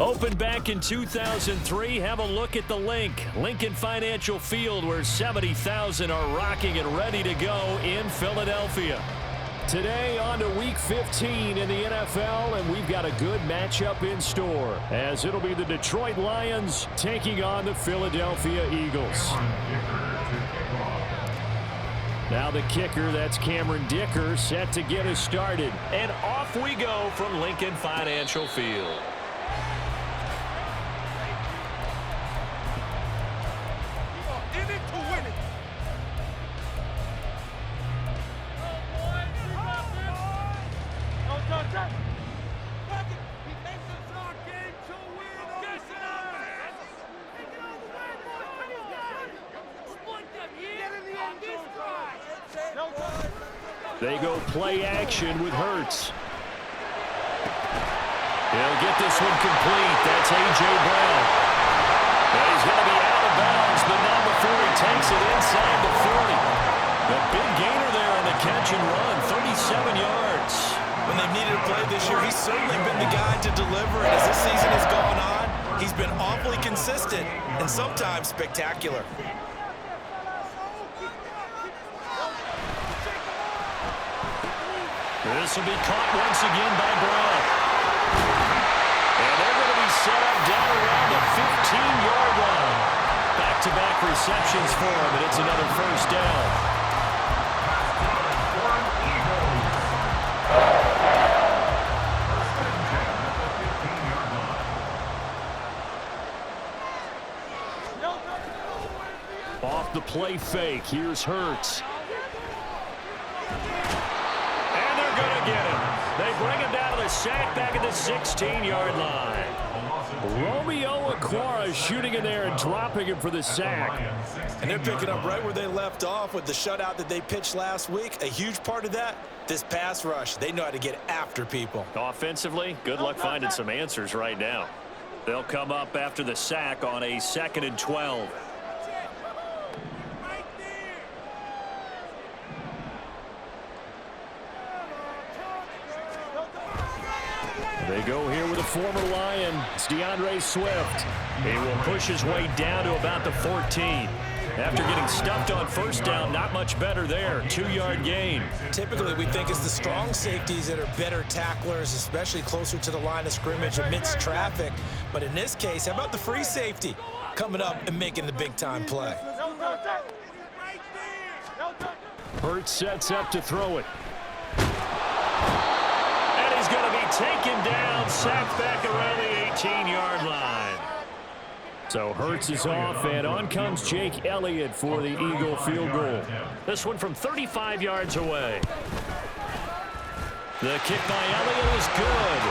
Opened back in 2003, have a look at the link. Lincoln Financial Field, where 70,000 are rocking and ready to go in Philadelphia. Today on to Week 15 in the NFL, and we've got a good matchup in store, as it'll be the Detroit Lions taking on the Philadelphia Eagles. Now the kicker, that's Cameron Dicker, set to get us started. And off we go from Lincoln Financial Field. They go play action with Hurts. He'll get this one complete. That's A.J. Brown. And he's going to be out of bounds, but not before he takes it inside the 40. The big gainer there on the catch and run, 37 yards. When they've needed a play this year, he's certainly been the guy to deliver. And as this season has gone on, he's been awfully consistent and sometimes spectacular. This will be caught once again by Brown. And they're going to be set up down around the 15-yard line. Back-to-back receptions for him, and it's another first down. Off the play fake, here's Hurts. Get him. They bring him down to the sack back at the 16-yard line. Romeo Okwara shooting in there and dropping him for the sack. And they're picking up right where they left off with the shutout that they pitched last week. A huge part of that, this pass rush. They know how to get after people. Offensively, good luck finding some answers right now. They'll come up after the sack on a 2nd and 12. They go here with a former Lion. It's DeAndre Swift. He will push his way down to about the 14. After getting stuffed on first down, not much better there. 2-yard gain. Typically, we think it's the strong safeties that are better tacklers, especially closer to the line of scrimmage amidst traffic. But in this case, how about the free safety coming up and making the big-time play? Hurts sets up to throw it. He's going to be taken down, sacked back around the 18-yard line. So Hurts is off, and on comes Jake Elliott for the Eagle field goal. This one from 35 yards away. The kick by Elliott is good.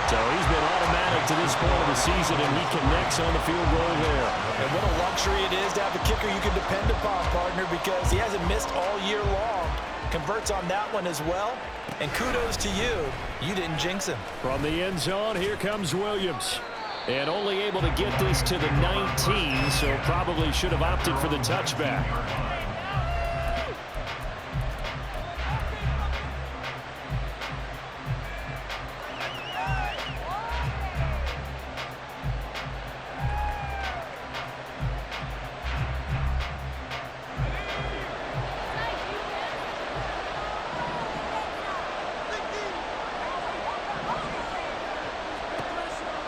So he's been automatic to this point of the season, and he connects on the field goal there. And what a luxury it is to have a kicker you can depend upon, partner, because he hasn't missed all year long. Converts on that one as well. And kudos to you. You didn't jinx him. From the end zone, here comes Williams. And only able to get this to the 19, so probably should have opted for the touchback.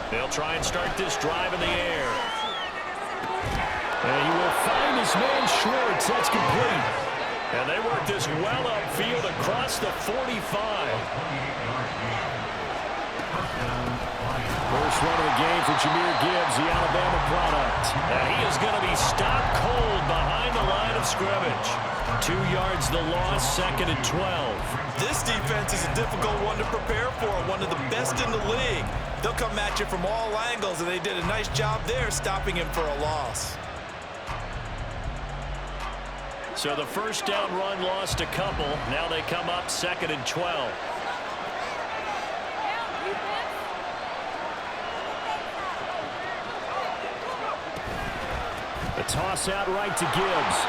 They'll try and start this drive in the air. And he will find his man Schwartz. That's complete. And they work this well upfield across the 45. First run of the game for Jahmyr Gibbs, the Alabama product. And he is going to be stopped cold behind the line of scrimmage. 2 yards the loss, 2nd and 12. This defense is a difficult one to prepare for, one of the best in the league. They'll come at you from all angles, and they did a nice job there stopping him for a loss. So the first down run lost a couple. Now they come up 2nd and 12. The toss out right to Gibbs.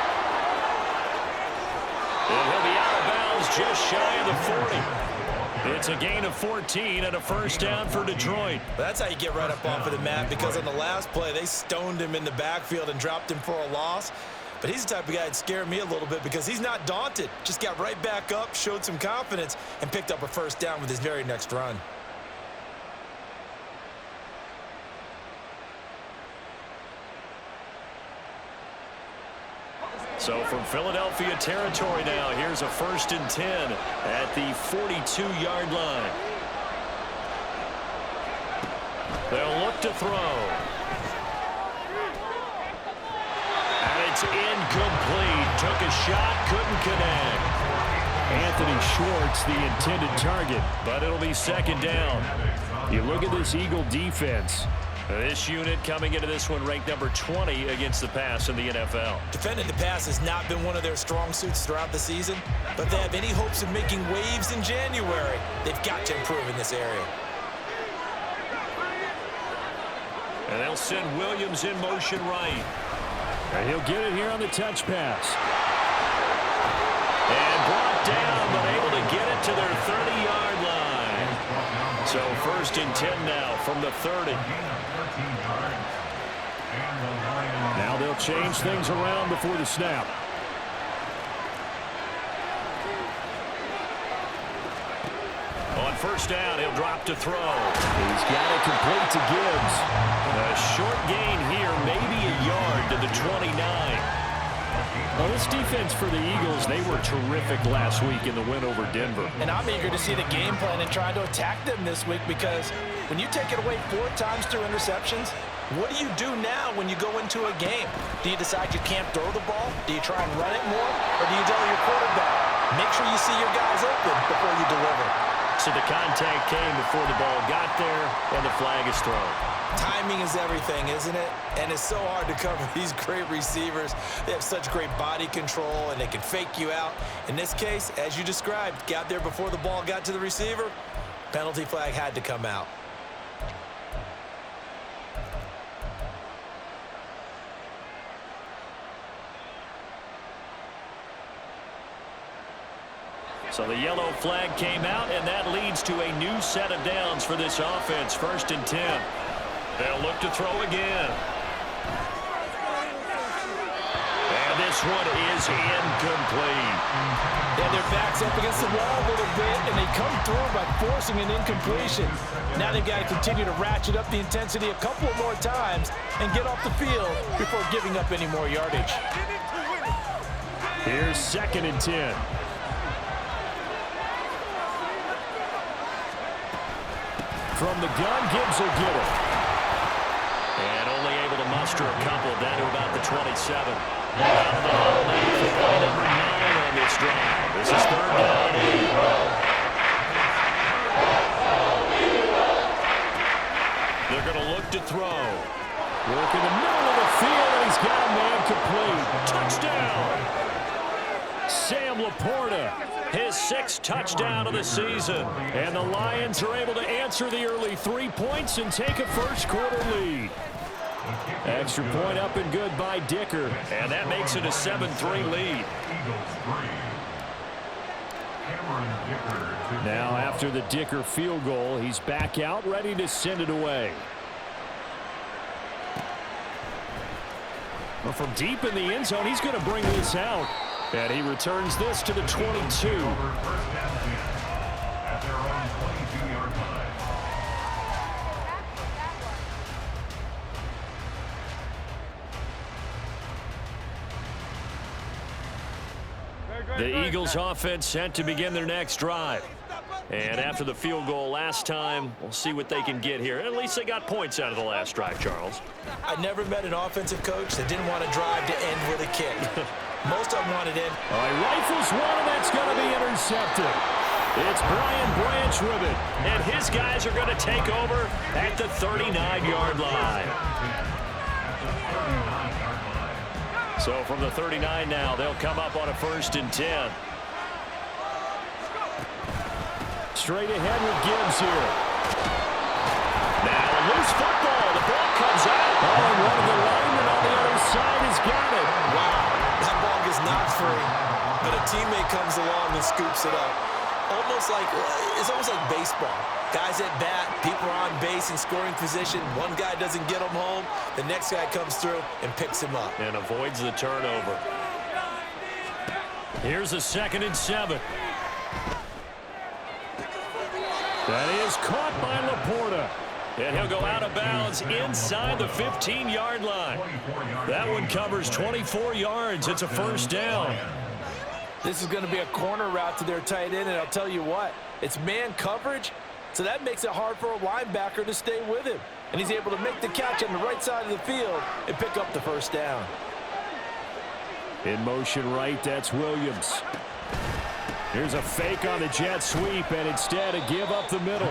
And he'll be out of bounds just shy of the 40. It's a gain of 14 and a first down for Detroit. That's how you get right up off of the mat, because on the last play, they stoned him in the backfield and dropped him for a loss. But he's the type of guy that scared me a little bit because he's not daunted. Just got right back up, showed some confidence, and picked up a first down with his very next run. So from Philadelphia territory now, here's a 1st and 10 at the 42-yard line. They'll look to throw. And it's incomplete. Took a shot, couldn't connect. Anthony Schwartz, the intended target, but it'll be 2nd down. You look at this Eagle defense. This unit coming into this one ranked number 20 against the pass in the NFL. Defending the pass has not been one of their strong suits throughout the season, but if they have any hopes of making waves in January, they've got to improve in this area. And they'll send Williams in motion right. And he'll get it here on the touch pass. And brought down, but able to get it to their 30-yard line. So 1st and 10 now from the 30. Now they'll change things around before the snap. On 1st down, he'll drop to throw. He's got it complete to Gibbs. A short gain here, maybe a yard to the 29. Well, this defense for the Eagles, they were terrific last week in the win over Denver. And I'm eager to see the game plan and try to attack them this week, because when you take it away 4 times through interceptions, what do you do now when you go into a game? Do you decide you can't throw the ball? Do you try and run it more? Or do you tell your quarterback, make sure you see your guys open before you deliver? So the contact came before the ball got there, and the flag is thrown. Timing is everything, isn't it? And it's so hard to cover these great receivers. They have such great body control, and they can fake you out. In this case, as you described, got there before the ball got to the receiver. Penalty flag had to come out. So the yellow flag came out, and that leads to a new set of downs for this offense. 1st and 10. They'll look to throw again. And this one is incomplete. Yeah, their back's up against the wall a little bit, and they come through by forcing an incompletion. Now they've got to continue to ratchet up the intensity a couple more times and get off the field before giving up any more yardage. Here's 2nd and 10. From the gun, Gibbs will get it. And only able to muster a couple down to about the 27. Out of the hole now for play number 9 on this drive. This is 3rd down. They're going to look to throw. Work in the middle of the field, and he's got a man complete. Touchdown! Sam Laporta, his 6th touchdown of the season. And the Lions are able to answer the early 3 points and take a first-quarter lead. Extra point up and good by Dicker. And that makes it a 7-3 lead. Now after the Dicker field goal, he's back out ready to send it away. Well, from deep in the end zone, he's going to bring this out. And he returns this to the 22. The Eagles offense set to begin their next drive. And after the field goal last time, we'll see what they can get here. At least they got points out of the last drive, Charles. I never met an offensive coach that didn't want to drive to end with a kick. Most of them wanted in. All right, rifles one, and that's going to be intercepted. It's Brian Branch-Ribbon, and his guys are going to take over at the 39-yard line. So from the 39 now, they'll come up on a 1st and 10. Straight ahead with Gibbs here. Now a loose football. The ball comes out. Oh, and one of the linemen on the other side has got it. Wow, that ball gets knocked free, but a teammate comes along and scoops it up. almost like it's almost like baseball. Guys at bat, people are on base in scoring position. One guy doesn't get him home. The next guy comes through and picks him up. And avoids the turnover. Here's a 2nd and 7. That is caught by Laporta. And he'll go out of bounds inside the 15-yard line. That one covers 24 yards. It's a 1st down. This is going to be a corner route to their tight end, and I'll tell you what, it's man coverage, so that makes it hard for a linebacker to stay with him. And he's able to make the catch on the right side of the field and pick up the 1st down. In motion right, that's Williams. Here's a fake on the jet sweep, and instead a give up the middle.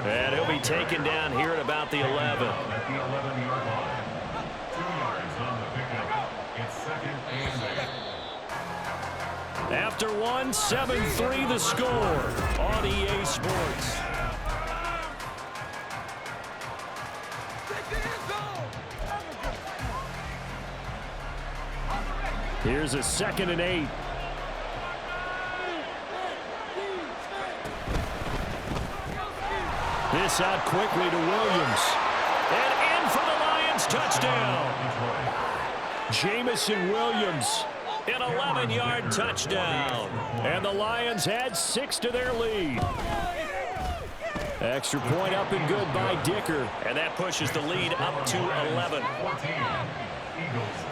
And he'll be taken down here at about the 11. At the 11-yard line. 2 yards on the pickup. It's 2nd and 8. After one, 7-3 the score on EA Sports. Here's a 2nd and 8. This out quickly to Williams. And in for the Lions, touchdown. Jamison Williams, an 11-yard touchdown. And the Lions add 6 to their lead. Extra point up and good by Dicker. And that pushes the lead up to 11. 14. Eagles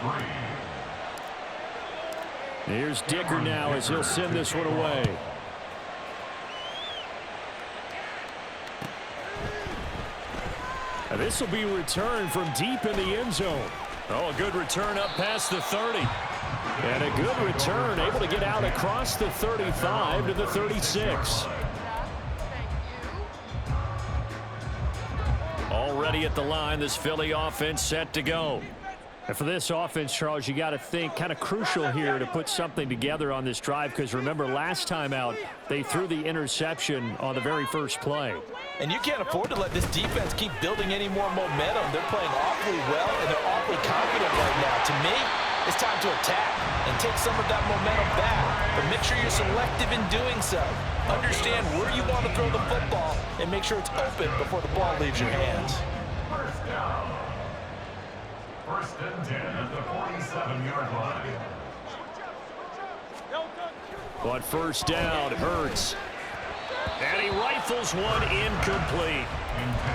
3. Here's Dicker now as he'll send this one away. This will be returned from deep in the end zone. Oh, a good return up past the 30. And a good return, able to get out across the 35 to the 36. Already at the line, this Philly offense set to go. And for this offense, Charles, you got to think kind of crucial here to put something together on this drive, because remember last time out they threw the interception on the very first play. And you can't afford to let this defense keep building any more momentum. They're playing awfully well, and they're awfully confident right now. To me, it's time to attack and take some of that momentum back. But make sure you're selective in doing so. Understand where you want to throw the football and make sure it's open before the ball leaves your hands. 1st down. 1st and 10 at the 47-yard line. On 1st down, Hurts. And he rifles one incomplete.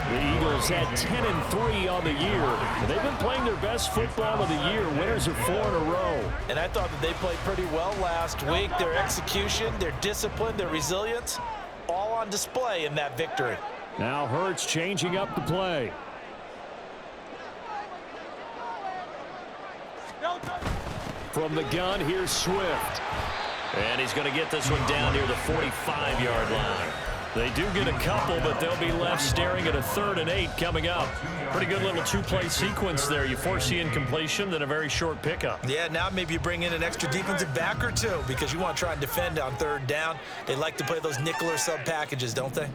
The Eagles had 10-3 on the year. They've been playing their best football of the year. Winners of 4 in a row. And I thought that they played pretty well last week. Their execution, their discipline, their resilience, all on display in that victory. Now Hurts changing up the play. From the gun, here's Swift. And he's going to get this one down near the 45-yard line. They do get a couple, but they'll be left staring at a 3rd and 8 coming up. Pretty good little 2-play sequence there. You force the incompletion, then a very short pickup. Yeah, now maybe you bring in an extra defensive back or two because you want to try and defend on 3rd down. They like to play those nickel or sub packages, don't they?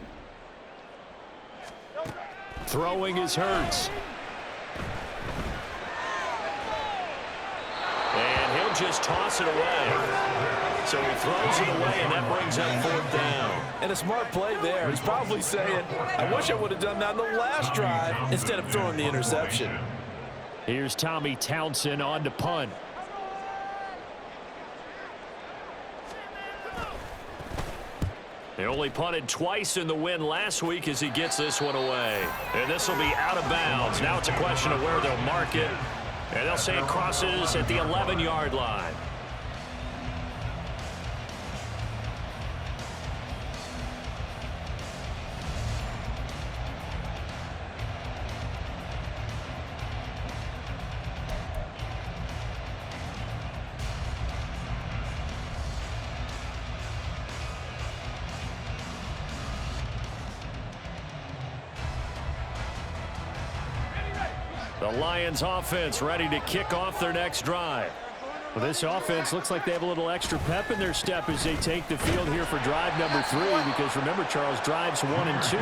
Throwing is Hurts. And he'll just toss it away. So he throws it away, and that brings up 4th down. And a smart play there. He's probably saying, I wish I would have done that in the last drive instead of throwing the interception. Here's Tommy Townsend on to punt. He only punted twice in the win last week as he gets this one away. And this will be out of bounds. Now it's a question of where they'll mark it. And they'll say it crosses at the 11-yard line. The Lions offense ready to kick off their next drive. Well, this offense looks like they have a little extra pep in their step as they take the field here for drive number 3, because remember, Charles, drives 1 and 2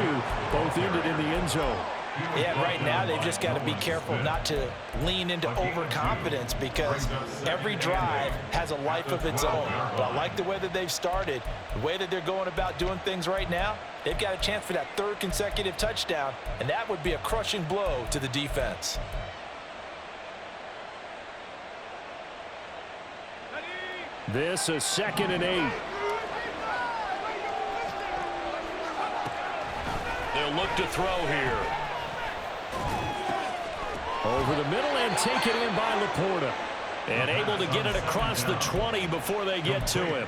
both ended in the end zone. Yeah, right now they've just got to be careful not to lean into overconfidence because every drive has a life of its own. But I like the way that they've started, the way that they're going about doing things right now. They've got a chance for that third consecutive touchdown, and that would be a crushing blow to the defense. This is 2nd and 8. They'll look to throw here. Over the middle and taken in by Laporta. And able to get it across the 20 before they get to him.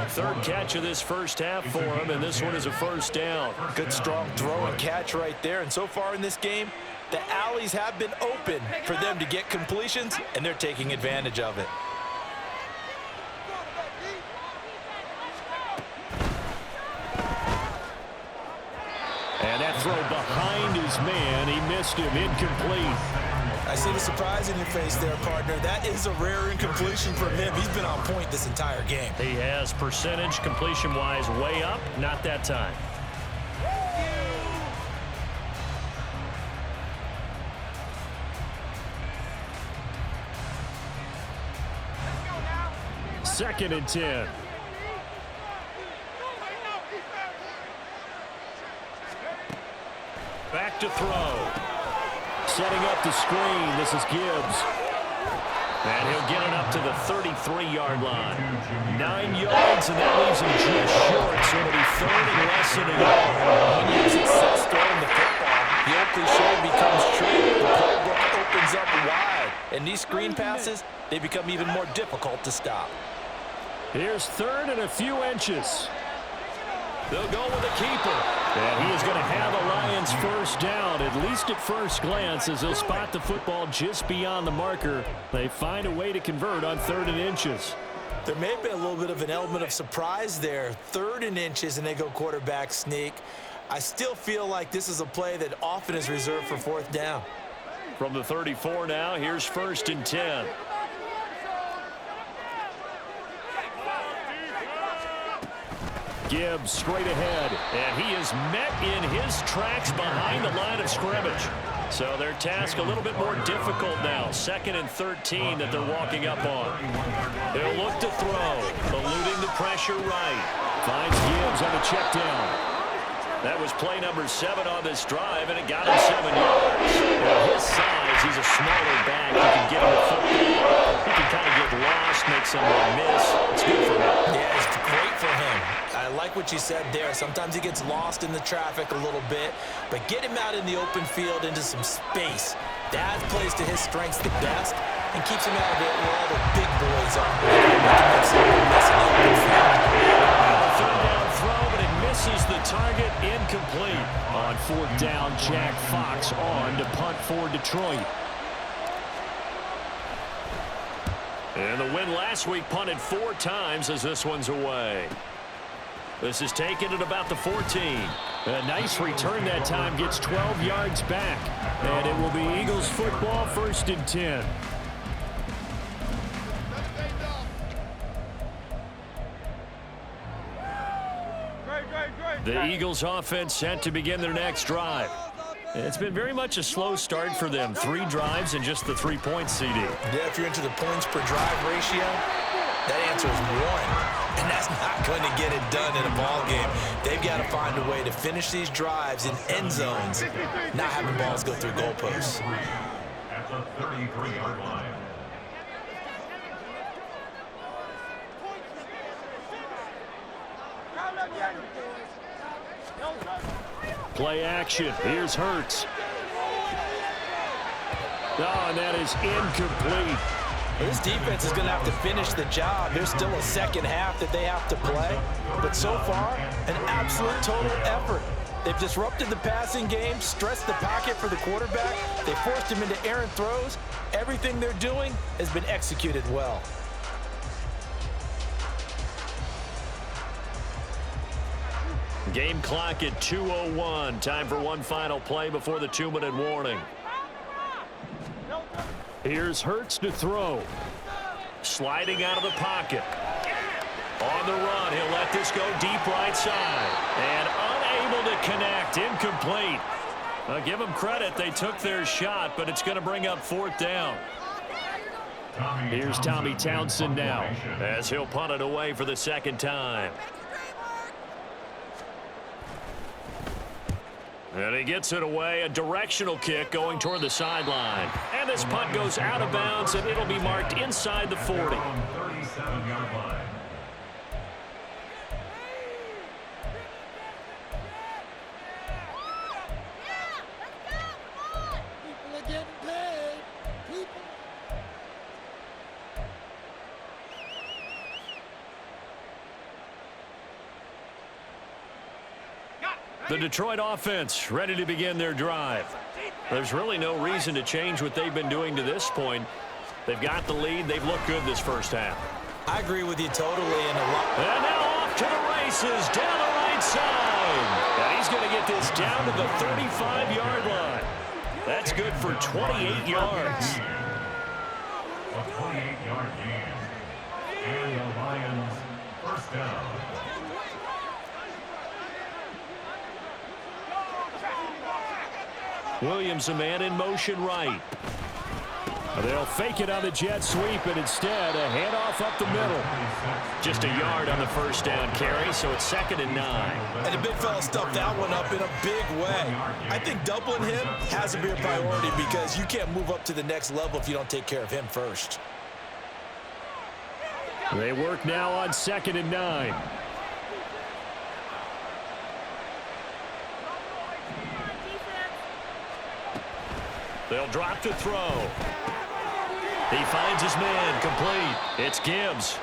Third catch of this first half for him, and this one is a first down. Good strong throw and catch right there. And so far in this game, the alleys have been open for them to get completions, and they're taking advantage of it. And that throw behind his man. He missed him. Incomplete. I see the surprise in your face there, partner. That is a rare incompletion from him. He's been on point this entire game. He has percentage completion-wise way up. Not that time. Second and 10. Back to throw. Setting up the screen. This is Gibbs. And he'll get it up to the 33-yard line. 9 yards, and that leaves him just short. So it'll be third and less than a yard. When you have success throwing the football, the old cliche becomes true. The playbook opens up wide. And these screen passes, they become even more difficult to stop. Here's third and a few inches. They'll go with the keeper. And he is going to have a Lions first down, at least at first glance, as they'll spot the football just beyond the marker. They find a way to convert on 3rd and inches. There may have been a little bit of an element of surprise there. 3rd and inches, and they go quarterback sneak. I still feel like this is a play that often is reserved for 4th down. From the 34 now, here's 1st and 10. Gibbs straight ahead, and he is met in his tracks behind the line of scrimmage. So their task a little bit more difficult now. 2nd and 13 that they're walking up on. They'll look to throw, eluding the pressure right. Finds Gibbs on the check down. That was play number 7 on this drive, and it got him 7 yards. At his size, he's a smaller back. He can get him the football. He can kind of get lost, make someone miss. It's good for him. Yeah, it's great for him. I like what you said there. Sometimes he gets lost in the traffic a little bit, but get him out in the open field into some space. That plays to his strengths the best and keeps him out of it where all the big boys are. Third down throw, but it misses the target. Incomplete. On 4th down, Jack Fox on to punt for Detroit. And the win last week punted 4 times as this one's away. This is taken at about the 14. A nice return that time, gets 12 yards back. And it will be Eagles football, 1st and 10. The Eagles offense set to begin their next drive. It's been very much a slow start for them. 3 drives and just the 3 points, CD. Yeah, if you're into the points per drive ratio, that answer is 1. And that's not going to get it done in a ball game. They've got to find a way to finish these drives in end zones, not having balls go through goalposts. At the 33-yard line. Play action. Here's Hurts. Oh, and that is incomplete. This defense is going to have to finish the job. There's still a second half that they have to play. But so far, an absolute total effort. They've disrupted the passing game, stressed the pocket for the quarterback. They forced him into errant throws. Everything they're doing has been executed well. Game clock at 2:01. Time for one final play before the 2-minute warning. Here's Hurts to throw. Sliding out of the pocket. On the run, he'll let this go deep right side. And unable to connect. Incomplete. Give them credit. They took their shot, but it's going to bring up fourth down. Here's Tommy Townsend now as he'll punt it away for the second time. And he gets it away, a directional kick going toward the sideline. And this punt goes out of bounds, and it'll be marked inside the 40. 37-yard line. The Detroit offense ready to begin their drive. There's really no reason to change what they've been doing to this point. They've got the lead. They've looked good this first half. I agree with you totally. And now off to the races down the right side. And he's going to get this down to the 35-yard line. That's good for 28 yards. A 28-yard gain. And the Lions first down. Williams, a man in motion right. They'll fake it on the jet sweep, and instead a handoff up the middle. Just a yard on the first down carry, so it's 2nd and 9. And the big fella stuffed that one up in a big way. I think doubling him has to be a priority because you can't move up to the next level if you don't take care of him first. They work now on 2nd and 9. They'll drop to throw. He finds his man, complete. It's Gibbs.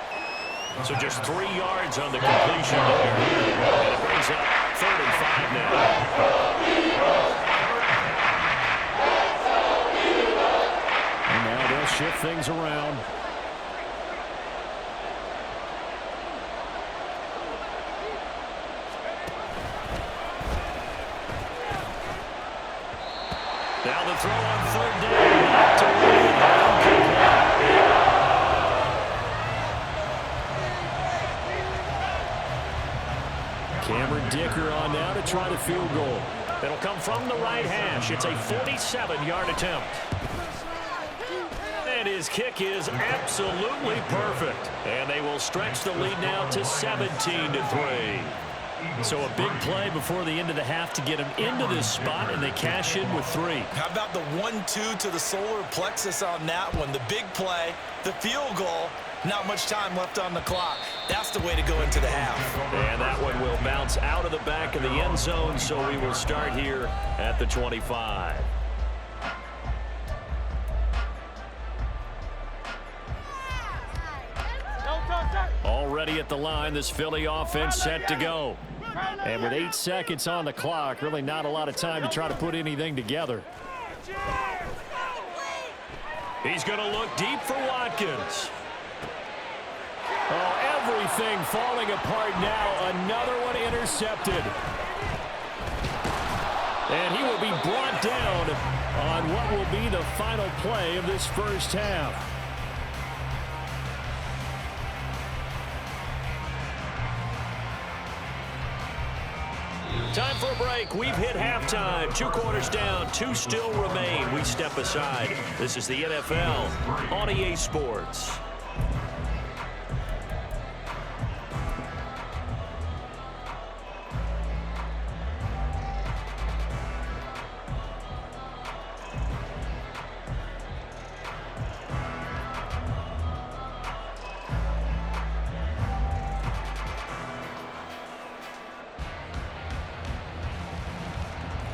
So just 3 yards on the completion there. And it brings up 3rd and 5 now. And now they'll shift things around. Now the throw on 3rd down. Knocked away. Cameron Dicker on now to try the field goal. It'll come from the right hash. It's a 47-yard attempt. And his kick is absolutely perfect. And they will stretch the lead now to 17-3. So a big play before the end of the half to get him into this spot, and they cash in with 3. How about the 1-2 to the solar plexus on that one? The big play, the field goal, not much time left on the clock. That's the way to go into the half. And that one will bounce out of the back of the end zone, so we will start here at the 25. Already at the line, this Philly offense set to go. And with 8 seconds on the clock, really not a lot of time to try to put anything together. He's going to look deep for Watkins. Oh, everything falling apart now. Another one intercepted. And he will be brought down on what will be the final play of this first half. Time for a break. We've hit halftime. 2 quarters down. 2 still remain. We step aside. This is the NFL on EA Sports.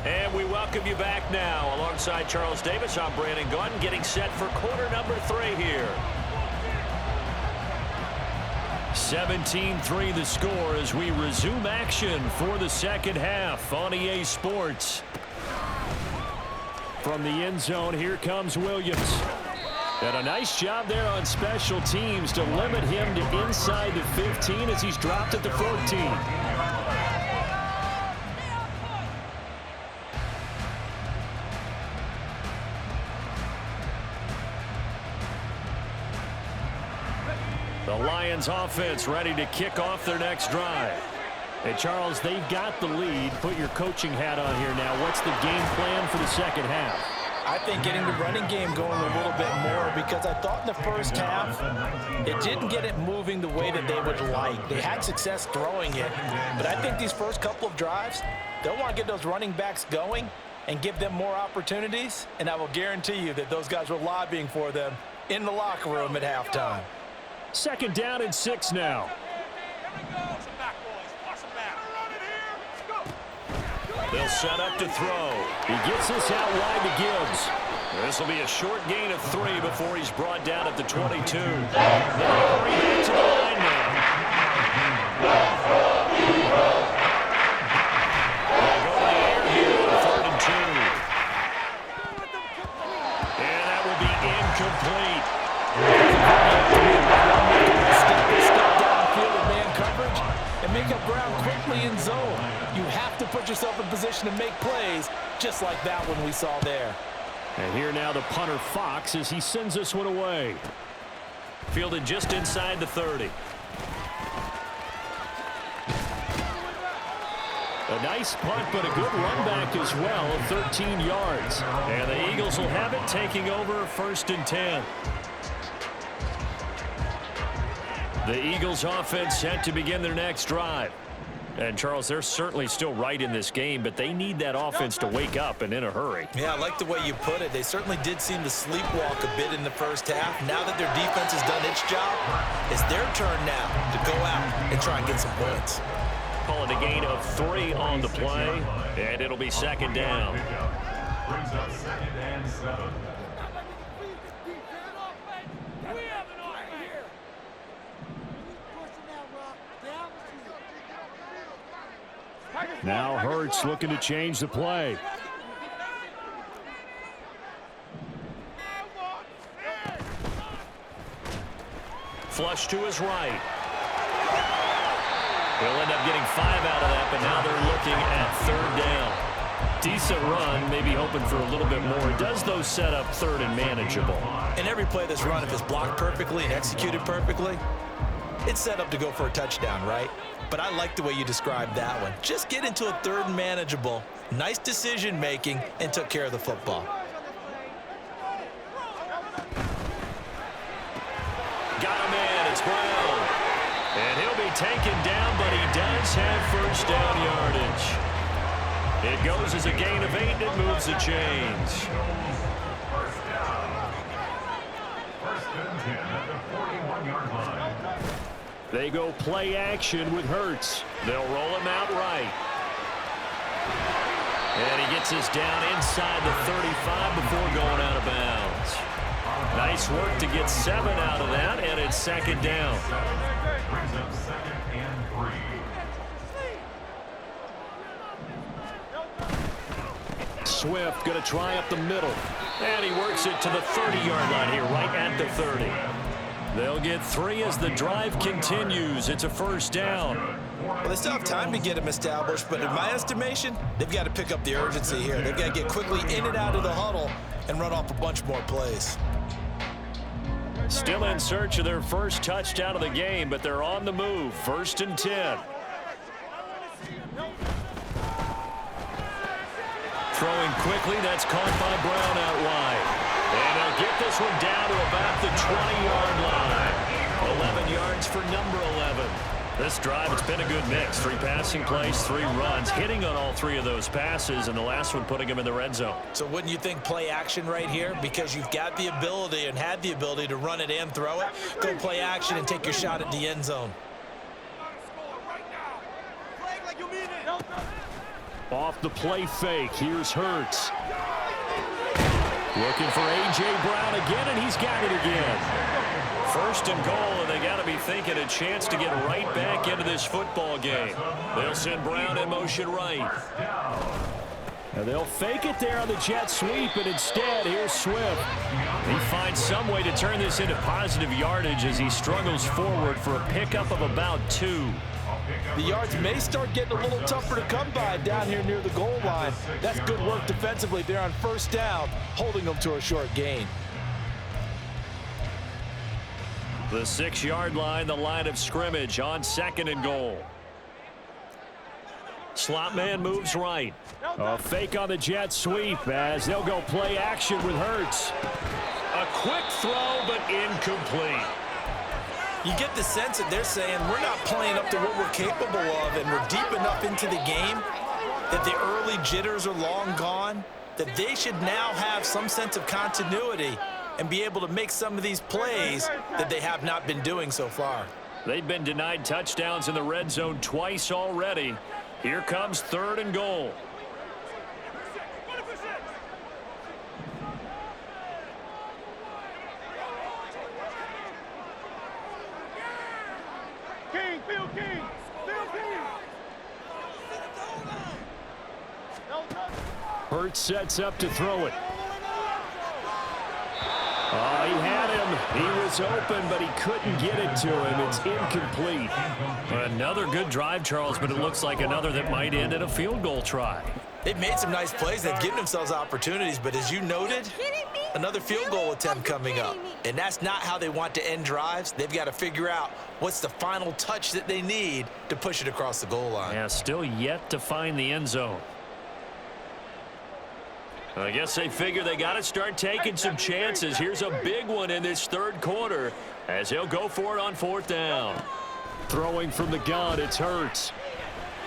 And we welcome you back now. Alongside Charles Davis, I'm Brandon Gaudin, getting set for quarter number 3 here. 17-3 the score as we resume action for the second half on EA Sports. From the end zone, here comes Williams. And a nice job there on special teams to limit him to inside the 15 as he's dropped at the 14. The Lions offense ready to kick off their next drive. Hey, Charles, they've got the lead. Put your coaching hat on here now. What's the game plan for the second half? I think getting the running game going a little bit more, because I thought in the first half it didn't get it moving the way that they would like. They had success throwing it, but I think these first couple of drives, they'll want to get those running backs going and give them more opportunities, and I will guarantee you that those guys were lobbying for them in the locker room at halftime. 2nd down and 6 now. They'll set up to throw. He gets this out wide to Gibbs. This will be a short gain of 3 before he's brought down at the 22. They'll hurry back to the line now. They'll go to the air here on 3rd and 2. And that will be incomplete. Step downfield in man coverage and make up ground quickly in zone. You have to put yourself in position to make plays, just like that one we saw there. And here now the punter Fox as he sends this one away. Fielded just inside the 30. A nice punt, but a good run back as well of 13 yards. And the Eagles will have it, taking over 1st and 10. The Eagles offense set to begin their next drive. And, Charles, they're certainly still right in this game, but they need that offense to wake up and in a hurry. Yeah, I like the way you put it. They certainly did seem to sleepwalk a bit in the first half. Now that their defense has done its job, it's their turn now to go out and try and get some points. Calling a gain of 3 on the play, and it'll be 2nd down. Brings up 2nd and 7. Now Hurts looking to change the play. Flush to his right. He'll end up getting 5 out of that, but now they're looking at 3rd down. Decent run, maybe hoping for a little bit more. It does, though, set up 3rd and manageable. And every play that's run, if it's blocked perfectly and executed perfectly, it's set up to go for a touchdown, right? But I like the way you described that one. Just get into a 3rd and manageable, nice decision-making, and took care of the football. Got him in. It's Brown. And he'll be taken down, but he does have 1st down yardage. It goes as a gain of 8, and it moves the chains. 1st down. 1st and 10 at the 41-yard line. They go play action with Hurts. They'll roll him out right. And he gets us down inside the 35 before going out of bounds. Nice work to get 7 out of that, and it's 2nd down. Brings up 2nd and 3. Swift going to try up the middle. And he works it to the 30-yard line here, right at the 30. They'll get 3 as the drive continues. It's a 1st down. Well, they still have time to get them established, but in my estimation, they've got to pick up the urgency here. They've got to get quickly in and out of the huddle and run off a bunch more plays. Still in search of their first touchdown of the game, but they're on the move. 1st and 10. Throwing quickly, that's caught by Brown out wide. And they'll get this one down to about the 20-yard line. 11 yards for number 11. This drive, it's been a good mix. 3 passing plays, 3 runs, hitting on all 3 of those passes, and the last one putting him in the red zone. So wouldn't you think play action right here? Because you've got the ability and had the ability to run it and throw it. Go play action and take your shot at the end zone. Off the play fake, here's Hurts. Looking for A.J. Brown again, and he's got it again. 1st and goal, and they got to be thinking a chance to get right back into this football game. They'll send Brown in motion right. And they'll fake it there on the jet sweep, and instead, here's Swift. He finds some way to turn this into positive yardage as he struggles forward for a pickup of about 2. The yards may start getting a little tougher to come by down here near the goal line. That's good work defensively there on 1st down, holding them to a short gain. The 6-yard line, the line of scrimmage on 2nd and goal. Slot man moves right. A fake on the jet sweep as they'll go play action with Hurts. A quick throw, but incomplete. You get the sense that they're saying we're not playing up to what we're capable of, and we're deep enough into the game that the early jitters are long gone, that they should now have some sense of continuity and be able to make some of these plays that they have not been doing so far. They've been denied touchdowns in the red zone twice already. Here comes 3rd and goal. Hurts sets up to throw it. Oh, he had him. He was open, but he couldn't get it to him. It's incomplete. Another good drive, Charles, but it looks like another that might end in a field goal try. They've made some nice plays. They've given themselves opportunities, but as you noted, another field goal attempt coming up. And that's not how they want to end drives. They've got to figure out what's the final touch that they need to push it across the goal line. Yeah, still yet to find the end zone. I guess they figure they got to start taking some chances. Here's a big one in this 3rd quarter as he'll go for it on 4th down. Throwing from the gun, it's Hurts.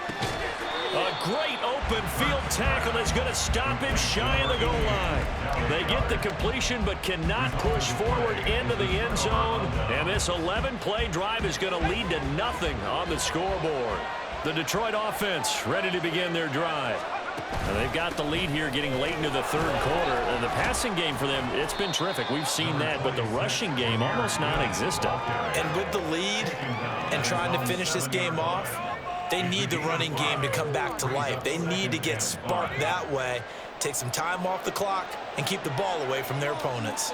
A great open field tackle is going to stop him shy of the goal line. They get the completion but cannot push forward into the end zone. And this 11-play drive is going to lead to nothing on the scoreboard. The Detroit offense ready to begin their drive. And they've got the lead here getting late into the 3rd quarter. And the passing game for them, it's been terrific. We've seen that, but the rushing game almost non-existent. And with the lead and trying to finish this game off, they need the running game to come back to life. They need to get sparked that way, take some time off the clock, and keep the ball away from their opponents.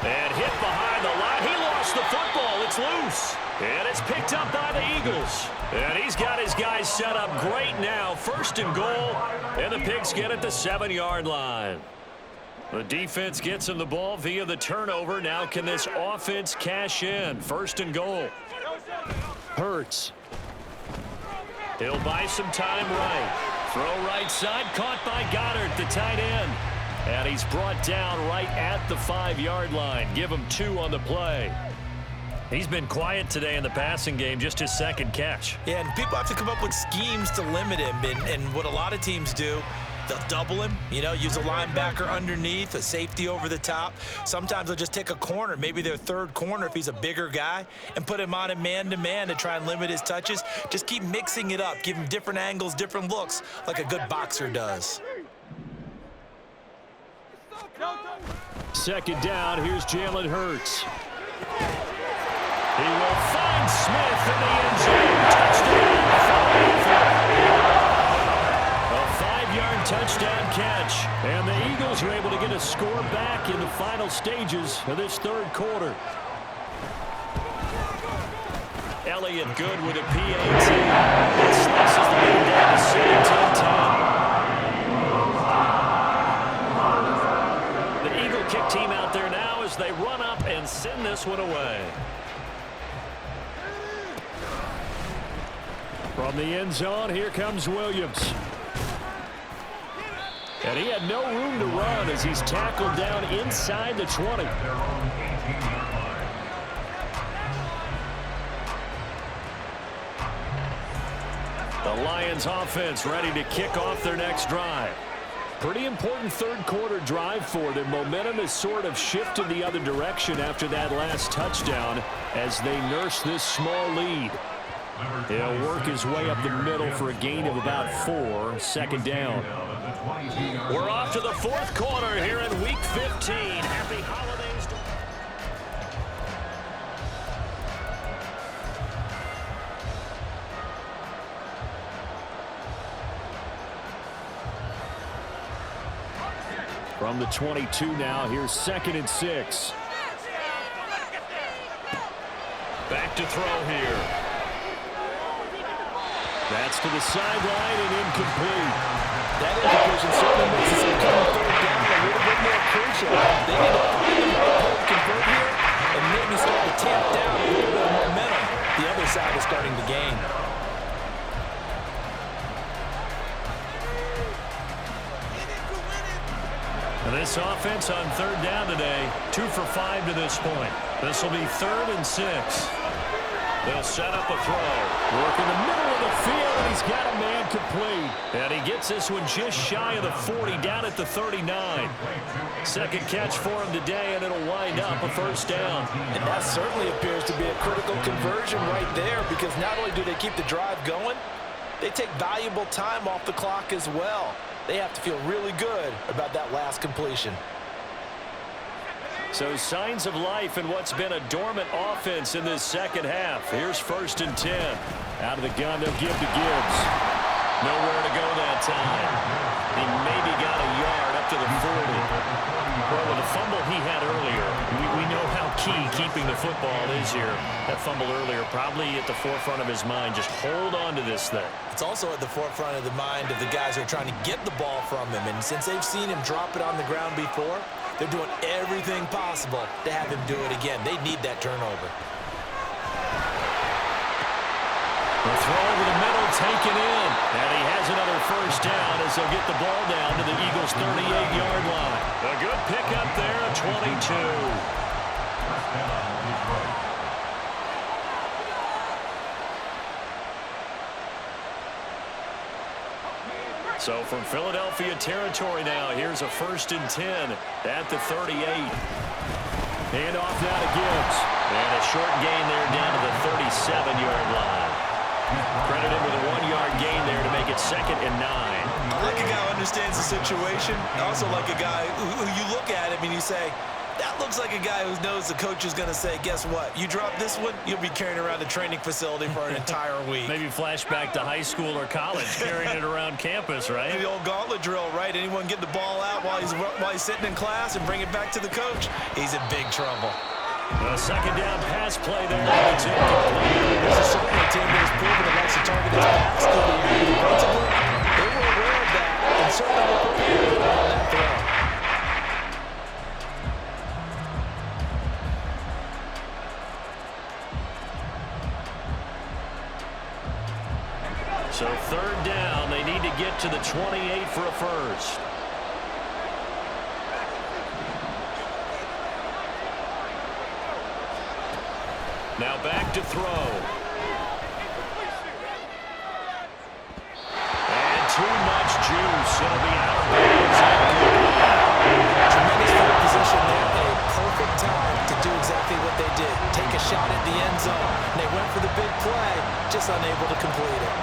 And hit behind the line. He lost the football. It's loose. And it's picked up by the Eagles. And he's got his guys set up great now. 1st and goal. And the Pigs get at the 7-yard line. The defense gets him the ball via the turnover. Now can this offense cash in? 1st and goal. Hurts. He'll buy some time right. Throw right side. Caught by Goddard, the tight end. And he's brought down right at the 5-yard line. Give him 2 on the play. He's been quiet today in the passing game, just his 2nd catch. Yeah, and people have to come up with schemes to limit him. And what a lot of teams do, they'll double him, use a linebacker underneath, a safety over the top. Sometimes they'll just take a corner, maybe their 3rd corner if he's a bigger guy, and put him on a man-to-man to try and limit his touches. Just keep mixing it up, give him different angles, different looks, like a good boxer does. 2nd down, here's Jalen Hurts. He will find Smith in the end zone. Touchdown, a 5-yard touchdown catch. And the Eagles are able to get a score back in the final stages of this 3rd quarter. Elliott good with a PAT. It slices the lead down to 17-10. The Eagle kick team out there now as they run up and send this one away. From the end zone, here comes Williams. And he had no room to run as he's tackled down inside the 20. The Lions offense ready to kick off their next drive. Pretty important 3rd quarter drive for them. Momentum has sort of shifted the other direction after that last touchdown as they nurse this small lead. He'll work his way up the middle for a gain of about 4. 2nd down. We're off to the 4th quarter here in Week 15. Happy holidays to... From the 22 now, here's 2nd and 6. Back to throw here. That's to the sideline and incomplete. That incompletion certainly makes this upcoming 3rd down a little bit more crucial. They need to convert here and maybe start to tamp down a little bit of momentum the other side is starting to gain. This offense on third down today, 2 for 5 to this point. This will be 3rd and 6. They'll set up a throw. Work in the middle of the field, and he's got a man complete. And he gets this one just shy of the 40, down at the 39. Second catch for him today, and it'll wind up a first down. And that certainly appears to be a critical conversion right there, because not only do they keep the drive going, they take valuable time off the clock as well. They have to feel really good about that last completion. So signs of life in what's been a dormant offense in this second half. Here's 1st and 10. Out of the gun, they'll give to Gibbs. Nowhere to go that time. He maybe got a yard up to the 40. Well, with the fumble he had earlier, we know how key keeping the football is here. That fumble earlier probably at the forefront of his mind. Just hold on to this thing. It's also at the forefront of the mind of the guys who are trying to get the ball from him. And since they've seen him drop it on the ground before, they're doing everything possible to have him do it again. They need that turnover. The throw over the middle, taken in. And he has another first down as they'll get the ball down to the Eagles' 38-yard line. A good pickup there, 22. So from Philadelphia territory now, here's a 1st and 10 at the 38. Hand off now to Gibbs. And a short gain there down to the 37-yard line. Credit him with a 1-yard gain there to make it 2nd and 9. I like a guy who understands the situation. I also like a guy who you look at him and you say, that looks like a guy who knows the coach is going to say, guess what? You drop this one, you'll be carrying around the training facility for an entire week. Maybe flashback to high school or college, carrying it around campus, right? The old gauntlet drill, right? Anyone get the ball out while he's sitting in class and bring it back to the coach? He's in big trouble. A 2nd down pass play there. It's incomplete. This is certainly a team that has proven it likes to target its pass through the air defensively. They were aware of that and certainly were prepared on that throw. So 3rd down, they need to get to the 28 for a first. Now back to throw. And too much juice. It'll be out of bounds. Tremendous field position there. A perfect time to do exactly what they did. Take a shot at the end zone. And they went for the big play, just unable to complete it.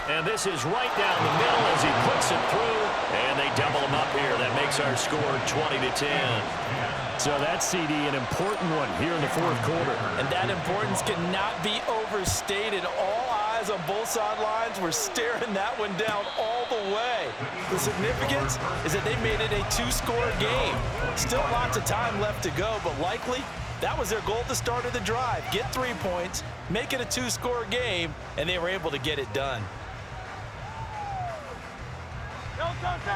And this is right down the middle as he puts it through. And they double him up here. That makes our score 20-10. So that CD, an important one here in the 4th quarter. And that importance cannot be overstated. All eyes on both sidelines were staring that one down all the way. The significance is that they made it a 2-score game. Still lots of time left to go, but likely that was their goal at the start of the drive. Get 3 points, make it a 2-score game, and they were able to get it done.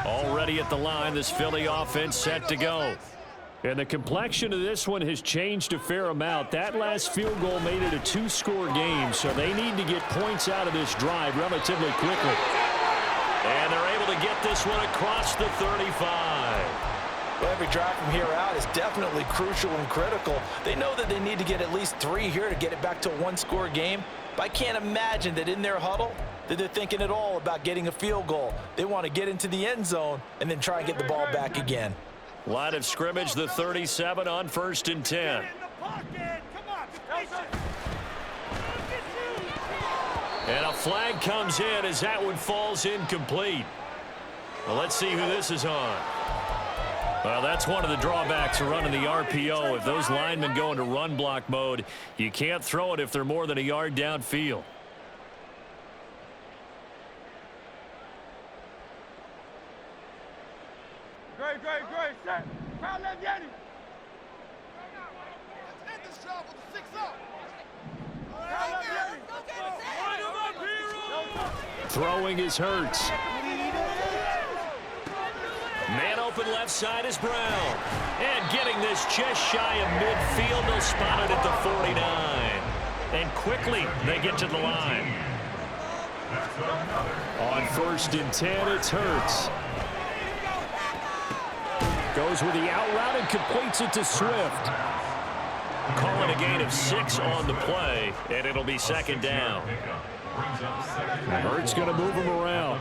Already at the line, this Philly offense set to go. And the complexion of this one has changed a fair amount. That last field goal made it a 2-score game, so they need to get points out of this drive relatively quickly. And they're able to get this one across the 35. Well, every drive from here out is definitely crucial and critical. They know that they need to get at least 3 here to get it back to a 1-score game. But I can't imagine that in their huddle that they're thinking at all about getting a field goal. They want to get into the end zone and then try and get the ball back again. Line of scrimmage, the 37 on 1st and 10. And a flag comes in as that one falls incomplete. Well, let's see who this is on. Well, that's one of the drawbacks of running the RPO. If those linemen go into run block mode, you can't throw it if they're more than a yard downfield. Great, set. Crowd left Yanni. Let's end this job with the 6-0. Crowd left Yanni. Throwing is Hurts. Man open left side is Brown. And getting this just shy of midfield, they'll spot it at the 49. And quickly they get to the line. On 1st and 10, it's Hurts. Goes with the out route and completes it to Swift. Calling a gain of 6 on the play, and it'll be 2nd down. Hurts going to move him around.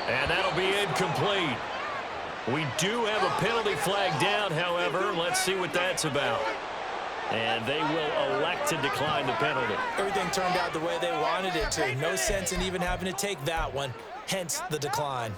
And that'll be incomplete. We do have a penalty flag down, however. Let's see what that's about. And they will elect to decline the penalty. Everything turned out the way they wanted it to. No sense in even having to take that one. Hence the decline.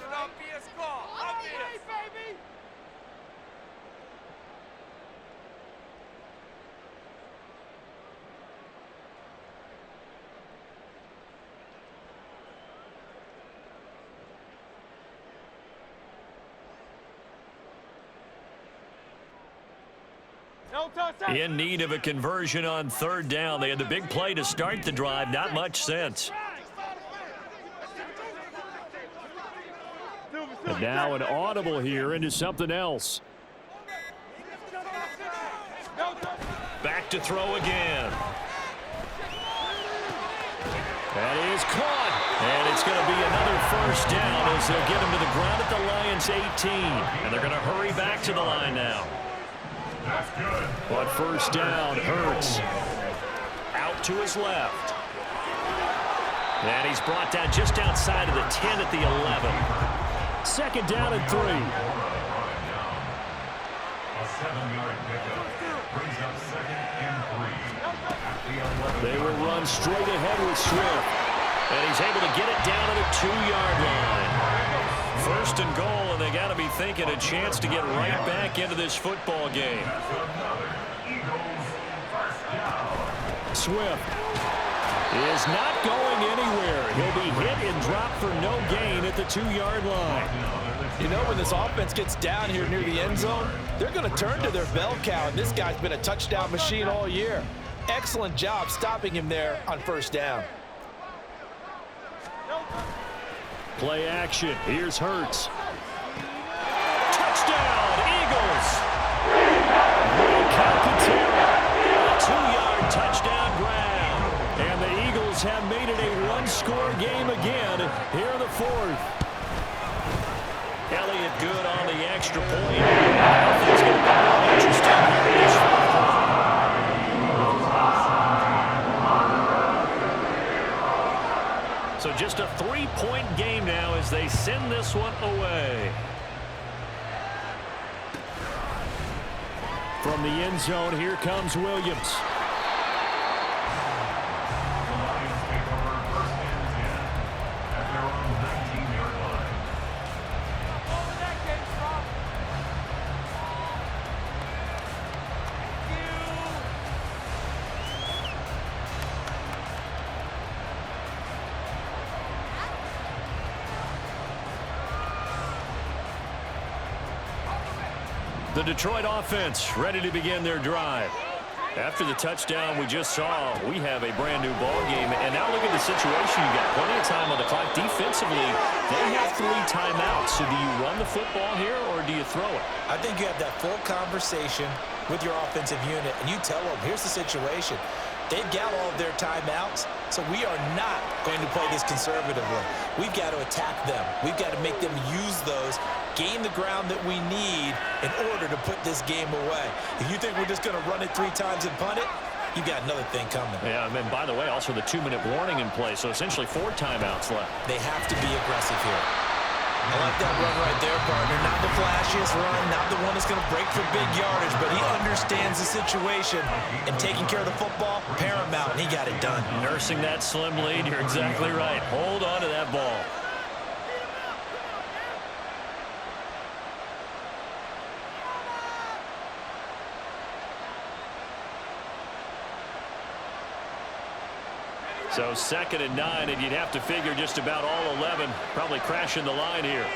In need of a conversion on 3rd down. They had the big play to start the drive. Not much sense. And now an audible here into something else. Back to throw again. That is caught. And it's going to be another 1st down as they'll get him to the ground at the Lions' 18. And they're going to hurry back to the line now. But 1st down, Hurts out to his left. And he's brought down just outside of the 10 at the 11. 2nd down and 3. A 7-yard pickup brings up 2nd and 3. They will run straight ahead with Swift. And he's able to get it down to the 2-yard line. 1st and goal, and they got to be thinking a chance to get right back into this football game. Swift is not going anywhere. He'll be hit and dropped for no gain at the 2-yard line. You know, when this offense gets down here near the end zone, they're going to turn to their bell cow, and this guy's been a touchdown machine all year. Excellent job stopping him there on 1st down. Play action. Here's Hurts. Touchdown, Eagles. Calcaterra. 2-yard touchdown grab. And the Eagles have made it a 1-score game again here in the 4th. Elliott good on the extra point. It's going to be really interesting here in this 4th. So just a 3-point game now as they send this one away. From the end zone, here comes Williams. The Lions take over 1st and 10 at their own 19-yard line. The Detroit offense ready to begin their drive. After the touchdown we just saw, we have a brand new ball game. And now look at the situation. You got plenty of time on the clock. Defensively, they have 3 timeouts. So do you run the football here or do you throw it? I think you have that full conversation with your offensive unit, and you tell them, here's the situation. They've got all of their timeouts, so we are not going to play this conservatively. We've got to attack them. We've got to make them use those, gain the ground that we need in order to put this game away. If you think we're just going to run it 3 times and punt it, you've got another thing coming. Yeah, and by the way, also the 2-minute warning in play, so essentially 4 timeouts left. They have to be aggressive here. I like that run right there, partner. Not the flashiest run, not the one that's going to break for big yardage, but he understands the situation, and taking care of the football, paramount, and he got it done. Nursing that slim lead, you're exactly right. Hold on to that ball. So 2nd and 9, and you'd have to figure just about all 11 probably crashing the line here.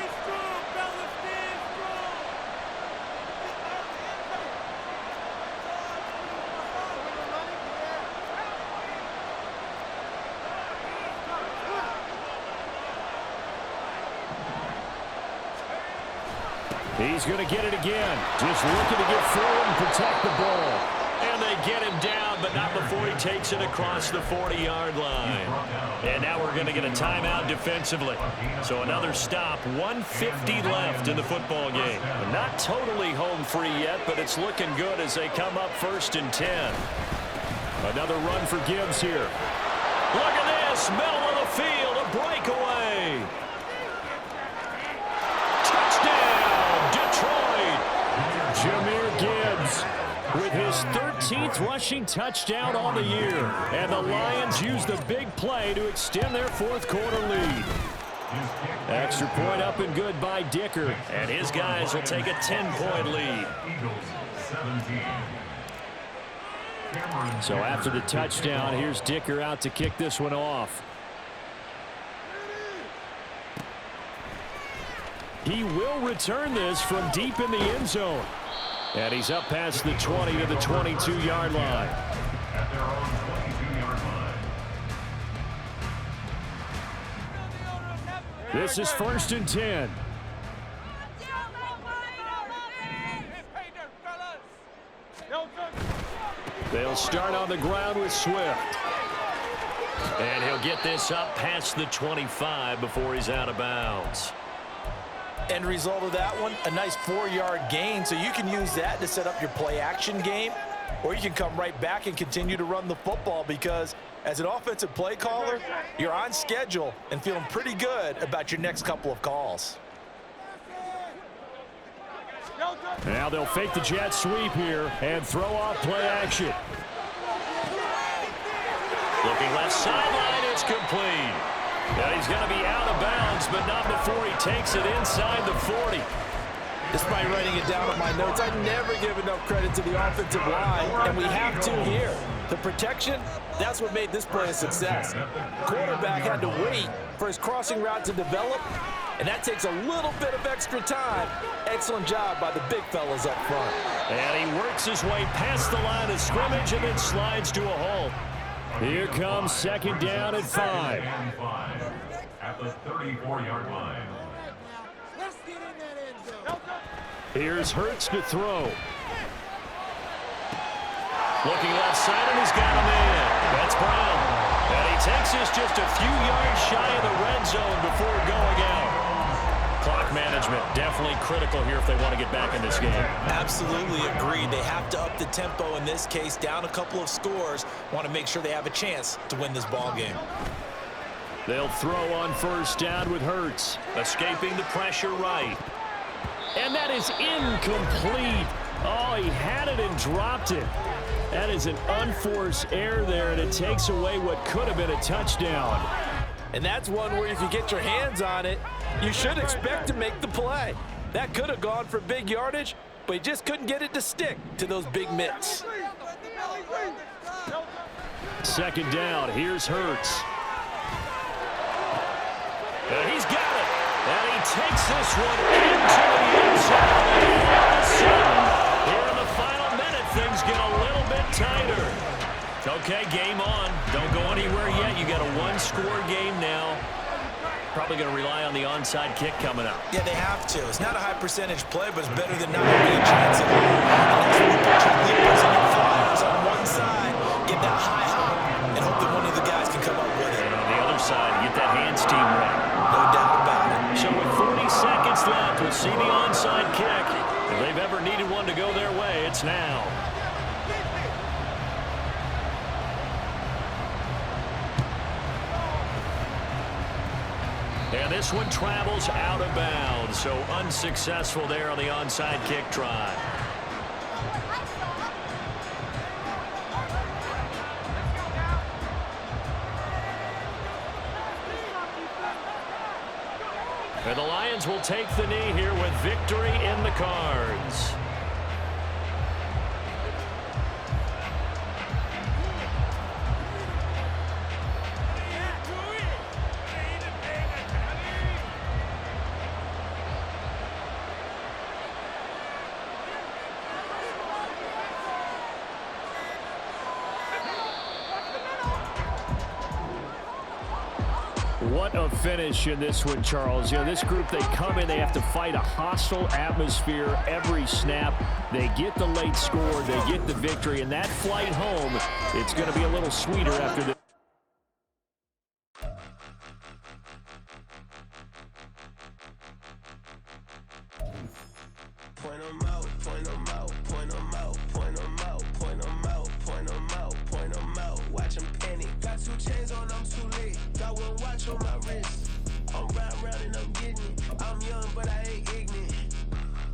He's going to get it again. Just looking to get forward and protect the ball. And they get him down, but not before he takes it across the 40-yard line. And now we're going to get a timeout defensively. So another stop, 1:50 left in the football game. Not totally home free yet, but it's looking good as they come up 1st and 10. Another run for Gibbs here. Look at this, middle of the field, a breakaway. Touchdown, Detroit. Jahmyr Gibbs with his 13th rushing touchdown on the year. And the Lions use the big play to extend their 4th quarter lead. Extra point up and good by Dicker. And his guys will take a 10-point lead. So after the touchdown, here's Dicker out to kick this one off. He will return this from deep in the end zone. And he's up past the 20 to the 22-yard line. At their own 22-yard line. This is 1st and 10. They'll start on the ground with Swift. And he'll get this up past the 25 before he's out of bounds. End result of that one, a nice 4-yard gain, so you can use that to set up your play-action game, or you can come right back and continue to run the football because as an offensive play caller, you're on schedule and feeling pretty good about your next couple of calls. Now they'll fake the jet sweep here and throw off play action. Looking left sideline, it's complete. Now he's going to be out of bounds, but not before he takes it inside the 40. Despite writing it down on my notes, I never give enough credit to the offensive line, and we have to here. The protection, that's what made this play a success. Quarterback had to wait for his crossing route to develop, and that takes a little bit of extra time. Excellent job by the big fellas up front. And he works his way past the line of scrimmage and then slides to a halt. Here comes 2nd down and 5. At the 34-yard line. Here's Hurts to throw. Looking left side, and he's got him in. That's Brown. And he takes this just a few yards shy of the red zone before going out. Clock management definitely critical here if they want to get back in this game. Absolutely agreed. They have to up the tempo in this case, down a couple of scores. Want to make sure they have a chance to win this ball game. They'll throw on 1st down with Hurts. Escaping the pressure right. And that is incomplete. Oh, he had it and dropped it. That is an unforced error there, and it takes away what could have been a touchdown. And that's one where if you get your hands on it, you should expect to make the play. That could have gone for big yardage, but he just couldn't get it to stick to those big mitts. 2nd down, here's Hurts. And he's got it. And he takes this one into the end zone. And all of a sudden, here in the final minute, things get a little bit tighter. Okay, game on. Don't go anywhere yet. You got a 1-score game now. Probably going to rely on the onside kick coming up. Yeah, they have to. It's not a high percentage play, but it's better than not having a chance at all. And that's when you put your leapers and your flyers on one side, get that high hop, and hope that one of the guys can come up with it. And on the other side, get that hands team right. No doubt about it. So with 40 seconds left, we'll see the onside kick. If they've ever needed one to go their way, it's now. And this one travels out of bounds, so unsuccessful there on the onside kick try. And the Lions will take the knee here with victory in the cards. What a finish in this one, Charles. You know, this group, they come in, they have to fight a hostile atmosphere every snap. They get the late score, they get the victory, and that flight home, it's going to be a little sweeter after this. Point 'em out, point 'em out, point 'em out, point 'em out, point 'em out, point 'em out, point 'em out. Watch 'em panic. Got 2 chains on, I'm too late. Got 1 watch on my wrist. I'm round and I'm getting it. I'm young, but I ain't ignorant.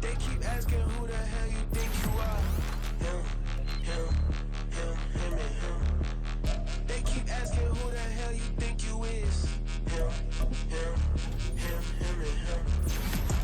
They keep asking who the hell you think you are. Him, and him. They keep asking who the hell you think you is. Him, and him.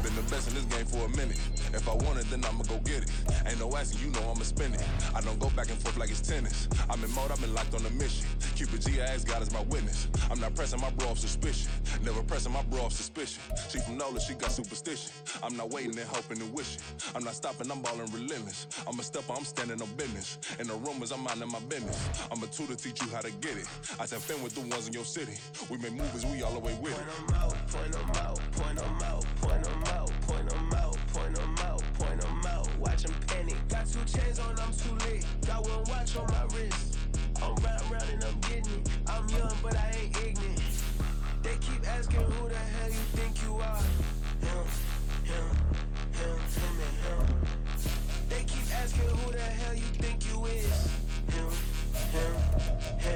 Been the best in this game for a minute. If I want it, then I'ma go get it. Ain't no asking, you know I'ma spend it. I don't go back and forth like it's tennis. I'm in mode, I've been locked on a mission. Cupid G, I ask God as my witness. I'm not pressing my bro off suspicion. Never pressing my bro off suspicion. She from Nola, she got superstition. I'm not waiting and hoping and wishing. I'm not stopping, I'm balling relentless. I'm a stepper, I'm standing on business. In the rumors, I'm minding my business. I'm a tutor, teach you how to get it. I said, fin with the ones in your city. We make movies, we all the way with it. Point 'em out, point 'em out, point 'em out, point 'em out, point 'em out, point 'em out, point 'em out. Watch 'em panic. Got 2 chains on, I'm too late. Got 1 watch on my wrist. I'm round and I'm getting it. I'm young, but I ain't ignorant. They keep asking who the hell you think you are. Him, and him. They keep asking who the hell you think you is. Him, and him.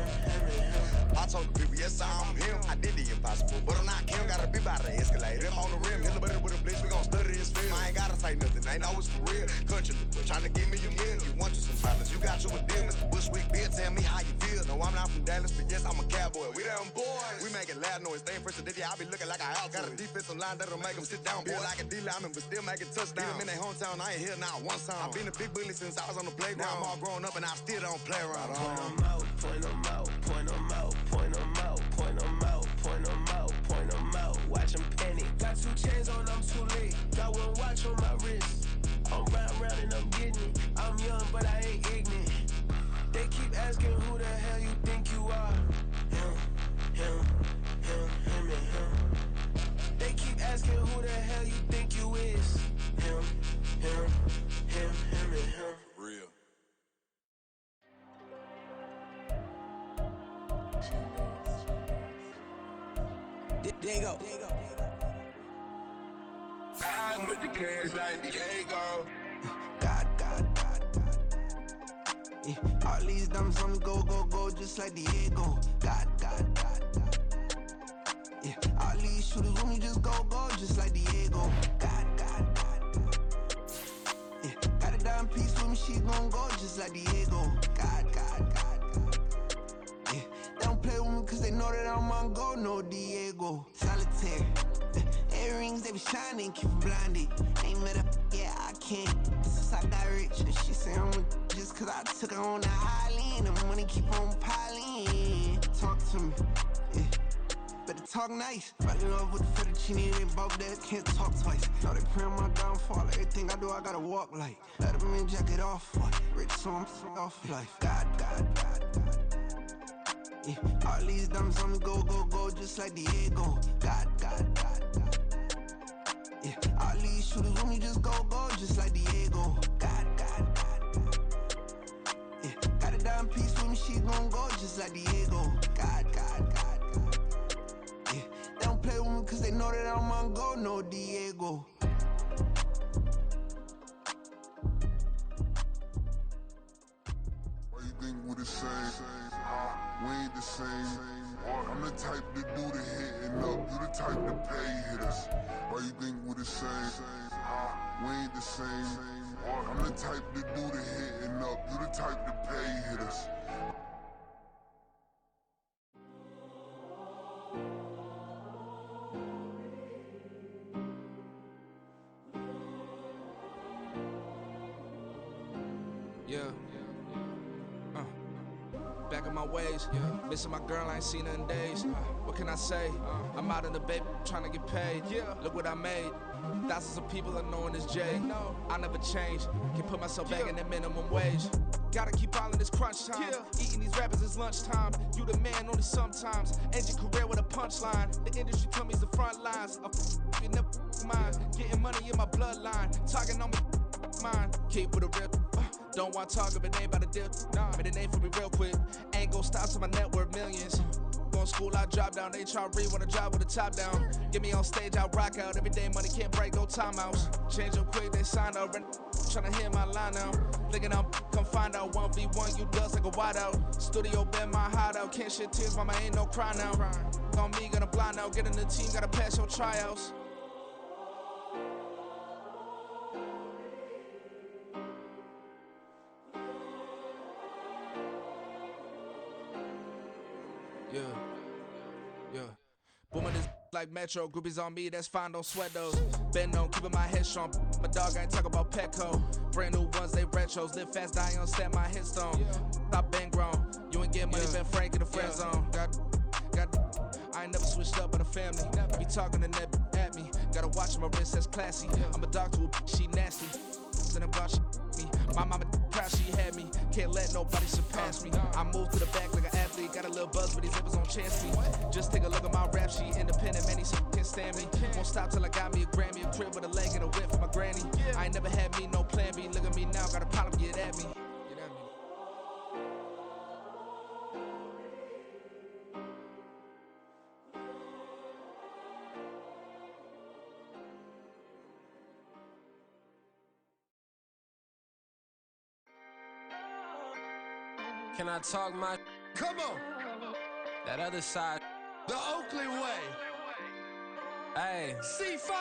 I told the people, yes, I'm him. I did the impossible, but I'm not him. Gotta be by the escalator. Him on the rim, hit the butter with a blitz. We gon' study this film. I ain't gotta say nothing. Ain't know it's for real. Country, tryna give me a meal. You want you some violence. You got you a deal, Mr. Bushwick. Bill, tell me how you feel. No, I'm not from Dallas, but yes, I'm a cowboy. We them boys. We making loud noise. Staying first to this, I be looking like a house. Got a defensive line that'll make them sit down. Feel like a D-lineman, but still making touchdowns. Beat them in their hometown. I ain't here now one time. I've been a big bully since I was on the playground. Now I'm all grown up and I still don't play around. Point 'em out, point 'em out, point 'em out, point 'em out, point 'em out, point 'em out, point 'em out. Watch 'em panic. Got 2 chains on, I'm too late. Got 1 watch on my wrist. I'm round and I'm getting it. I'm young, but I ain't ignorant. They keep asking who the hell you think you are. Him, and him. They keep asking who the hell you think you is. Him, and him. Real. There you go. I'm with the cash like Diego. God. Yeah, all these diamonds on me go, just like Diego. God. Yeah, all these shooters with me just go, just like Diego. God. Yeah, got a dime piece with me, she gon' go, just like Diego. God. Yeah, they don't play with me cause they know that I'm on go, no Diego. Solitaire. Earrings, they be shining, keep them blinded. Ain't met up, yeah, I can't. Since I got rich, and she say I'm just cause I took her on the island. The money keep on piling. Talk to me, yeah. Better talk nice. Fucking up with the fettuccine, they both dead, can't talk twice. Know they pray on my downfall. Everything I do, I gotta walk like. Let them in, jacket off. Rich, so I'm off life. God. Yeah, all these diamonds on me go, just like Diego. God. Yeah, all these shooters with me just go, just like Diego. God. Yeah, got a dime piece with me, she gon' go, just like Diego. God. Yeah, they don't play with me cause they know that I'm on go, no Diego. Why you think we the same? We ain't the same. I'm the type to do the hitting up. You the type to pay hitters. Why you think we the same? We ain't the same. I'm the type to do the hitting up. You the type to pay hitters. Yeah. Back in my ways, missing my girl, I ain't seen her in days. What can I say? I'm out in the baby, trying to get paid. Look what I made. Thousands of people are knowing this J. I never change. Can put myself back in the minimum wage. Gotta keep ballin' this crunch time. Eating these rappers is lunchtime. You the man only sometimes. End your career with a punchline. The industry tell me it's the front lines. You never mine. Getting money in my bloodline. Talking on me, mine. Keep with a real. Don't want to talk if it ain't about a deal. Nah, but it ain't for me real quick. Ain't gon' stop till my net worth millions. Going school, I drop down. They try to read when I drop with the top down. Get me on stage, I rock out. Every day money can't break, no timeouts. Change up quick, they sign up. Tryna hear my line now. Thinking I'm come find out 1v1, you dust like a wideout. Studio been my hideout. Can't shed tears, mama ain't no cry now. On me, gonna blind out. Get in the team, gotta pass your tryouts. Yeah. Booming this like Metro, groupies on me, that's fine, don't sweat those. Been on, keeping my head strong. My dog ain't talk about Petco. Brand new ones, they retros. Live fast, die on set my headstone. Stop been grown. You ain't get money, been frank in the friend zone. Got I ain't never switched up on the family. Be talking to that at me. Gotta watch my wrist, that's classy. I'm a dog to a she nasty. Then about she me. My mama proud she had me. Can't let nobody surpass me. I move to the back like an athlete. Got a little buzz, but these zippers on chance me. Just take a look at my rap sheet. Independent, man, these can't stand me. Won't stop till I got me a Grammy, a crib with a leg and a whip for my granny. I ain't never had me no plan B. Look at me now, got a problem, get at me. Can I talk my? Come on. That other side. The Oakland way. Hey. C5.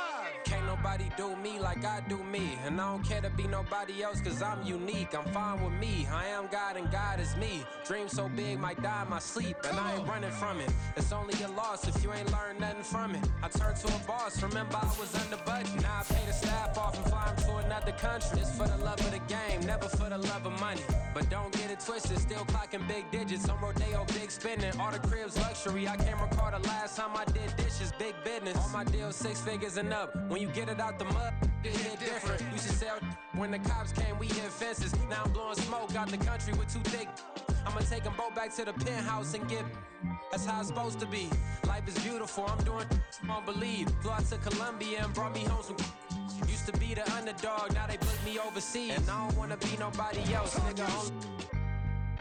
Can't nobody do me like I do me. And I don't care to be nobody else cause I'm unique. I'm fine with me. I am God and God is me. Dream so big might die in my sleep. And I ain't running from it. It's only a loss if you ain't learned nothing from it. I turned to a boss. Remember I was under budget. Now I pay the staff off and fly them to another country. It's for the love of the game, never for the love of money. But don't get it twisted, still clocking big digits. On Rodeo, big spending. All the cribs luxury. I can't recall the last time I did dishes, big business. All my deals 6 figures and up. When you get it out the mud, it hit different. Used to sell when the cops came, we hit fences. Now I'm blowing smoke out the country with 2 thick. I'ma take them both back to the penthouse and get. That's how it's supposed to be. Life is beautiful, I'm doing won't believe. Flew out to Colombia and brought me home some. Used to be the underdog, now they put me overseas. And I don't wanna be nobody else, nigga.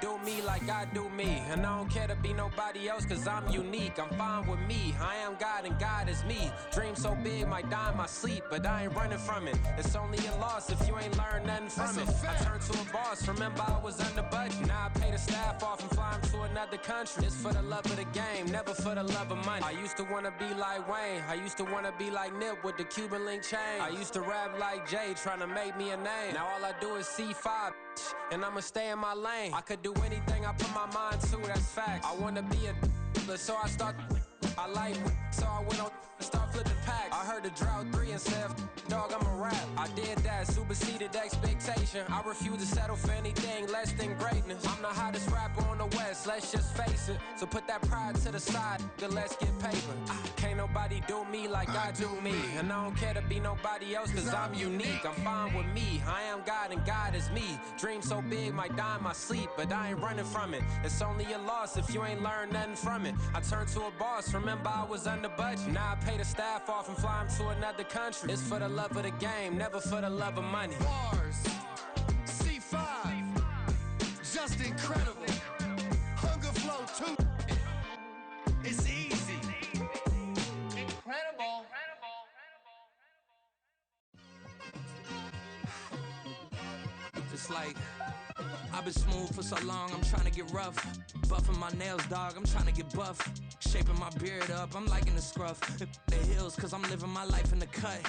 Do me like I do me. And I don't care to be nobody else cause I'm unique. I'm fine with me. I am God and God is me. Dream so big might die in my sleep, but I ain't running from it. It's only a loss if you ain't learned nothing from it. I turned to a boss, remember I was under budget. Now I pay the staff off and fly them to another country. It's for the love of the game, never for the love of money. I used to wanna be like Wayne. I used to wanna be like Nip with the Cuban link chain. I used to rap like Jay, trying to make me a name. Now all I do is C5, and I'ma stay in my lane. I could do anything I put my mind to, that's facts. I wanna be a so I start. I like so I went on and start flipping packs. I heard the drought 3 and said, dog, I'm a rap. I did that, superseded expectation. I refuse to settle for anything less than greatness. I'm the hottest rapper on the West, let's just face it. So put that pride to the side, then let's get paper. Can't nobody do me like I do me. And I don't care to be nobody else cause I'm unique. I'm fine with me, I am God and God is me. Dream so big might die in my sleep, but I ain't running from it. It's only a loss if you ain't learned nothing from it. I turned to a boss, remember I was under budget. Now I pay the staff off and fly them to another country. It's for the love of the game, never for the love of money. Bars, C5, just incredible. Hunger Flow 2, it's easy. Incredible. It's like I've been smooth for so long, I'm trying to get rough. Buffing my nails, dog, I'm trying to get buff. Shaping my beard up, I'm liking the scruff. The hills, cause I'm living my life in the cut.